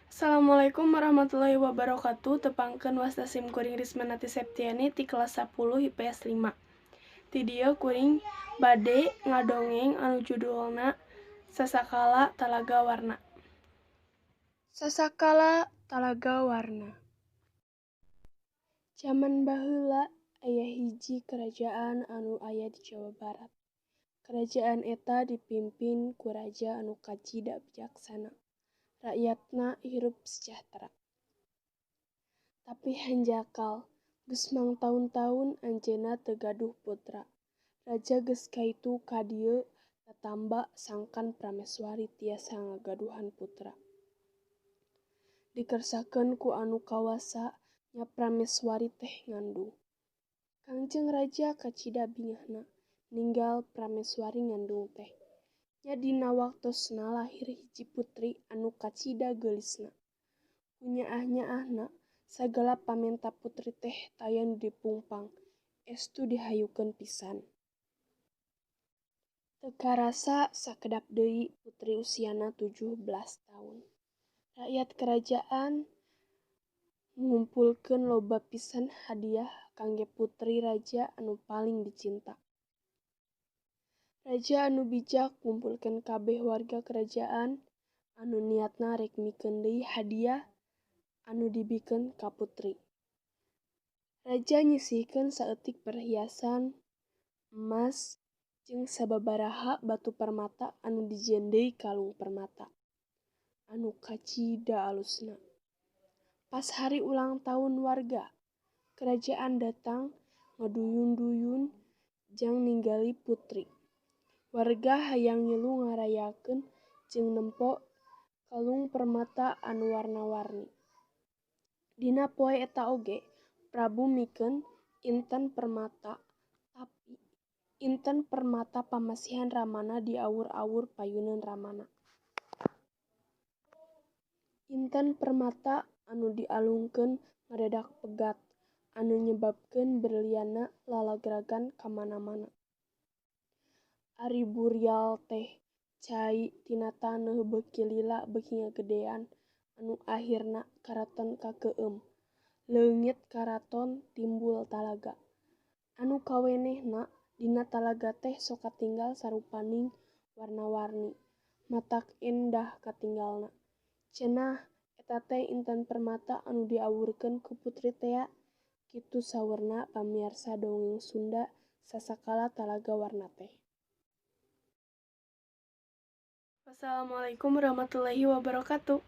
Assalamualaikum warahmatullahi wabarakatuh. Tepangkeun wastasim kuring Rismanati Septiani ti kelas 10 IPS 5. Ti dieu kuring bade ngadongeng anu judulna Sasakala Talaga Warna. Sasakala Talaga Warna. Jaman baheula aya hiji kerajaan anu aya di Jawa Barat. Kerajaan eta dipimpin ku raja anu kacida bijaksana. Rakyatna hirup sejahtera. Tapi hanjakal, geus mangtaun-taun anjeunna teu gaduh putra. Raja geus kaitu ka dieu tatamba sangkan prameswari tiasa ngagaduhan putra. Dikersakeun ku anu kawasa nya prameswari teh ngandung. Kangjeng raja kacida bingahna, ninggal prameswari ngandung teh. Nya dina waktosna lahir hiji putri anu kacida geulisna. Ku nyaah-nyaahna sagala pamenta putri teh taya nu dipungpang, estu dihayukeun pisan. Teu karasa sakedap deui putri usiana 17 taun. Rakyat kerajaan ngumpulkeun loba pisan hadiah kangge putri raja anu paling dicinta. Raja anu bijak ngumpulkeun kabeh warga kerajaan anu niatna rek mikeun deui hadiah anu dibikeun ka putri. Raja nyisihkeun saeutik perhiasan, emas, jeung sababaraha batu permata anu dijieun deui kalung permata. Anu kacida alusna. Pas hari ulang tahun warga, kerajaan datang ngaduyun-duyun jang ninggali putri. Warga hayang ngilu ngarayakeun jeung nempo kalung permata anu warna-warni. Dina poe eta oge, Prabu mikeun inten permata pamasihan Ramana diawur-awur payuneun Ramana. Inten permata anu dialungkeun ngadadak pegat anu nyebabkeun berlianna lalagragan ka mana-mana. Ari burial teh cai tina taneuh beuki lila beuki ngagedean anu ahirna karaton kakeueum. Leungit karaton timbul talaga. Anu kawenehna dina talaga teh sok katinggal sarupaning warna-warni. Matak endah katinggalna. Cenah eta teh inten permata anu diawurkeun ku putri tea. Kitu saurna pamiarsa dongeng Sunda Sasakala Talaga Warna teh. Wassalamualaikum warahmatullahi wabarakatuh.